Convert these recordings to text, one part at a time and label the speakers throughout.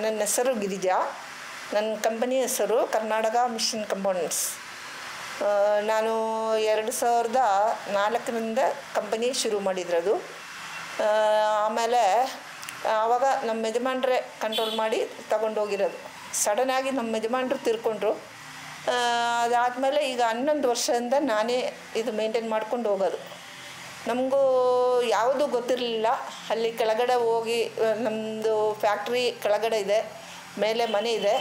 Speaker 1: ನನ್ನ ಹೆಸರು ಗಿರಿಜಾ. ನನ್ನ ಕಂಪನಿ ಹೆಸರು ಕರ್ನಾಟಕ ಮಿಷನ್ ಕಂಪೋನೆಂಟ್ಸ್. ನಾನು 2004ರಿಂದ ಕಂಪನಿ ಶುರು ಮಾಡಿದ್ರದು. ಆಮೇಲೆ ಆವಾಗ ನಮ್ಮ ಯಜಮಾನ್ರೆ ಕಂಟ್ರೋಲ್ ಮಾಡಿ ತಗೊಂಡೋಗಿರೋದು. ಸಡನ್ನಾಗಿ ನಮ್ಮ ಯಜಮಾನ್ರು ತೀರ್ಕೊಂಡ್ರು. ಅದಾದಮೇಲೆ ಈಗ 11 ವರ್ಷದಿಂದ ನಾನೇ ಇದು ಮೇಂಟೈನ್ ಮಾಡ್ಕೊಂಡು ಹೋಗೋದು. ನಮಗೂ ಯಾವುದೂ ಗೊತ್ತಿರಲಿಲ್ಲ. ಅಲ್ಲಿ ಕೆಳಗಡೆ ಹೋಗಿ ನಮ್ಮದು ಫ್ಯಾಕ್ಟ್ರಿ ಕೆಳಗಡೆ ಇದೆ, ಮೇಲೆ ಮನೆ ಇದೆ.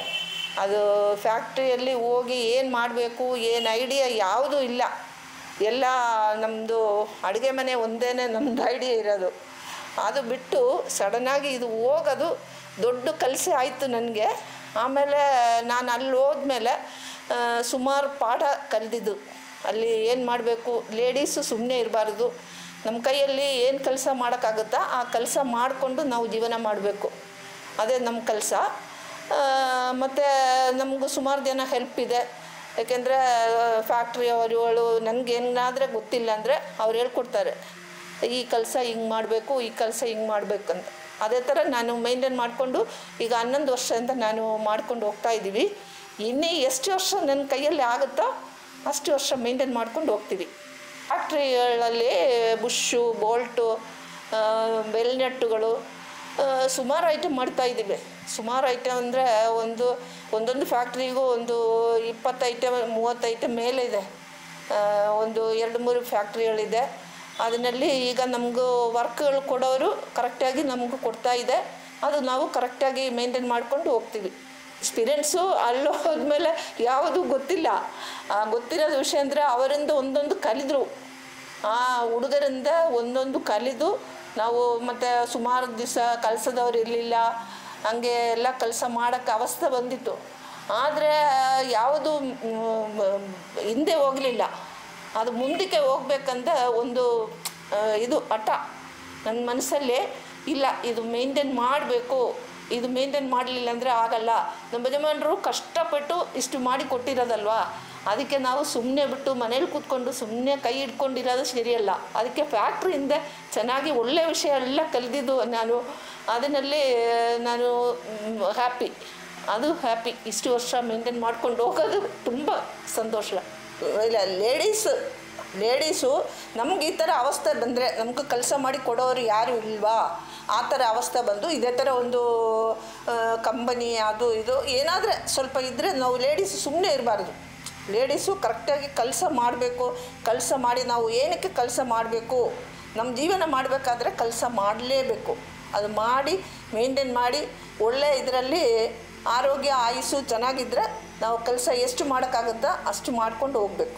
Speaker 1: ಅದು ಫ್ಯಾಕ್ಟ್ರಿಯಲ್ಲಿ ಹೋಗಿ ಏನು ಮಾಡಬೇಕು, ಏನು ಐಡಿಯಾ ಯಾವುದೂ ಇಲ್ಲ. ಎಲ್ಲ ನಮ್ಮದು ಅಡುಗೆ ಮನೆ ಒಂದೇ ನಮ್ಮದು ಐಡಿಯಾ ಇರೋದು. ಅದು ಬಿಟ್ಟು ಸಡನ್ನಾಗಿ ಇದು ಹೋಗೋದು ದೊಡ್ಡ ಕೆಲಸ ಆಯಿತು ನನಗೆ. ಆಮೇಲೆ ನಾನು ಅಲ್ಲಿ ಹೋದ್ಮೇಲೆ ಸುಮಾರು ಪಾಠ ಕಲಿತಿದ್ದು. ಅಲ್ಲಿ ಏನು ಮಾಡಬೇಕು, ಲೇಡೀಸು ಸುಮ್ಮನೆ ಇರಬಾರ್ದು. ನಮ್ಮ ಕೈಯಲ್ಲಿ ಏನು ಕೆಲಸ ಮಾಡೋಕ್ಕಾಗುತ್ತಾ ಆ ಕೆಲಸ ಮಾಡಿಕೊಂಡು ನಾವು ಜೀವನ ಮಾಡಬೇಕು. ಅದೇ ನಮ್ಮ ಕೆಲಸ. ಮತ್ತು ನಮಗೂ ಸುಮಾರು ಜನ ಹೆಲ್ಪ್ ಇದೆ. ಏಕೆಂದರೆ ಫ್ಯಾಕ್ಟ್ರಿ ಅವರುಗಳು ನನಗೇನಾದರೆ ಗೊತ್ತಿಲ್ಲ ಅಂದರೆ ಅವ್ರು ಹೇಳ್ಕೊಡ್ತಾರೆ, ಈ ಕೆಲಸ ಹಿಂಗೆ ಮಾಡಬೇಕು, ಈ ಕೆಲಸ ಹಿಂಗೆ ಮಾಡಬೇಕಂತ. ಅದೇ ಥರ ನಾನು ಮೇಂಟೈನ್ ಮಾಡಿಕೊಂಡು ಈಗ 11 ವರ್ಷದಿಂದ ನಾನು ಮಾಡ್ಕೊಂಡು ಹೋಗ್ತಾಯಿದ್ದೀವಿ. ಇನ್ನೂ ಎಷ್ಟು ವರ್ಷ ನನ್ನ ಕೈಯಲ್ಲಿ ಆಗುತ್ತೋ ಅಷ್ಟು ವರ್ಷ ಮೇಂಟೈನ್ ಮಾಡ್ಕೊಂಡು ಹೋಗ್ತೀವಿ. ಫ್ಯಾಕ್ಟ್ರಿಗಳಲ್ಲಿ ಬುಷು, ಬೋಲ್ಟು, ಬೆಲ್ನಟ್ಟುಗಳು ಸುಮಾರು ಐಟಮ್ ಮಾಡ್ತಾಯಿದ್ದೀವಿ. ಸುಮಾರು ಐಟಮ್ ಅಂದರೆ ಒಂದೊಂದು ಫ್ಯಾಕ್ಟ್ರಿಗೂ ಒಂದು 20 ಐಟಮ್ 30 ಐಟಮ್ ಮೇಲೆ ಇದೆ. ಒಂದು 2-3 ಫ್ಯಾಕ್ಟ್ರಿಗಳಿದೆ. ಅದರಲ್ಲಿ ಈಗ ನಮಗೂ ವರ್ಕ್ಗಳು ಕೊಡೋರು ಕರೆಕ್ಟಾಗಿ ನಮಗೂ ಕೊಡ್ತಾಯಿದೆ. ಅದು ನಾವು ಕರೆಕ್ಟಾಗಿ ಮೇಂಟೈನ್ ಮಾಡ್ಕೊಂಡು ಹೋಗ್ತೀವಿ. ಎಕ್ಸ್ಪೀರಿಯೆನ್ಸು ಅಲ್ಲಿ ಹೋದ್ಮೇಲೆ ಯಾವುದೂ ಗೊತ್ತಿಲ್ಲ. ಗೊತ್ತಿರೋದು ವಿಷಯ ಅಂದರೆ ಅವರಿಂದ ಒಂದೊಂದು ಕಲಿದ್ರು. ಆ ಹುಡುಗರಿಂದ ಒಂದೊಂದು ಕಲಿದು ನಾವು ಮತ್ತು ಸುಮಾರು ದಿವಸ ಕಲಿಸೋದವ್ರು ಇರಲಿಲ್ಲ. ಹಂಗೆ ಎಲ್ಲ ಕೆಲಸ ಮಾಡೋಕ್ಕೆ ಅವಸ್ಥೆ ಬಂದಿತ್ತು. ಆದರೆ ಯಾವುದು ಹಿಂದೆ ಹೋಗಲಿಲ್ಲ. ಅದು ಮುಂದಕ್ಕೆ ಹೋಗ್ಬೇಕಂತ ಒಂದು ಇದು ಹಠ ನನ್ನ ಮನಸ್ಸಲ್ಲಿ ಇಲ್ಲ. ಇದು ಮೇಂಟೈನ್ ಮಾಡಬೇಕು, ಇದು ಮೇಂಟೈನ್ ಮಾಡಲಿಲ್ಲ ಅಂದರೆ ಆಗಲ್ಲ. ನಮ್ಮ ಯಜಮಾನರು ಕಷ್ಟಪಟ್ಟು ಇಷ್ಟು ಮಾಡಿ ಕೊಟ್ಟಿರೋದಲ್ವಾ, ಅದಕ್ಕೆ ನಾವು ಸುಮ್ಮನೆ ಬಿಟ್ಟು ಮನೇಲಿ ಕೂತ್ಕೊಂಡು ಸುಮ್ಮನೆ ಕೈ ಹಿಡ್ಕೊಂಡಿರೋದು ಸರಿಯಲ್ಲ. ಅದಕ್ಕೆ ಫ್ಯಾಕ್ಟ್ರಿಯಿಂದ ಚೆನ್ನಾಗಿ ಒಳ್ಳೆಯ ವಿಷಯ ಎಲ್ಲ ಕಲಿದಿದ್ದು ನಾನು. ಅದರಲ್ಲಿ ನಾನು ಹ್ಯಾಪಿ. ಅದು ಹ್ಯಾಪಿ. ಇಷ್ಟು ವರ್ಷ ಮೇಂಟೈನ್ ಮಾಡ್ಕೊಂಡು ಹೋಗೋದು ತುಂಬ ಸಂತೋಷ. ಇಲ್ಲ, ಲೇಡೀಸು ನಮ್ಗೆ ಈ ಥರ ಅವಸ್ಥೆ ಬಂದರೆ ನಮ್ಗೆ ಕೆಲಸ ಮಾಡಿ ಕೊಡೋರು ಯಾರು ಇಲ್ವಾ, ಆ ಥರ ಅವಸ್ಥೆ ಬಂದು ಇದೇ ಥರ ಒಂದು ಕಂಪನಿ ಅದು ಇದು ಏನಾದರೆ ಸ್ವಲ್ಪ ಇದ್ದರೆ ನಾವು ಲೇಡೀಸು ಸುಮ್ಮನೆ ಇರಬಾರ್ದು. ಲೇಡೀಸು ಕರೆಕ್ಟಾಗಿ ಕೆಲಸ ಮಾಡಬೇಕು. ಕೆಲಸ ಮಾಡಿ ನಾವು ಏನಕ್ಕೆ ಕೆಲಸ ಮಾಡಬೇಕು, ನಮ್ಮ ಜೀವನ ಮಾಡಬೇಕಾದ್ರೆ ಕೆಲಸ ಮಾಡಲೇಬೇಕು. ಅದು ಮಾಡಿ ಮೇಂಟೈನ್ ಮಾಡಿ ಒಳ್ಳೆಯ ಇದರಲ್ಲಿ ಆರೋಗ್ಯ ಆಯುಸ್ಸು ಚೆನ್ನಾಗಿದ್ದರೆ ನಾವು ಕೆಲಸ ಎಷ್ಟು ಮಾಡೋಕ್ಕಾಗುತ್ತೋ ಅಷ್ಟು ಮಾಡ್ಕೊಂಡು ಹೋಗಬೇಕು.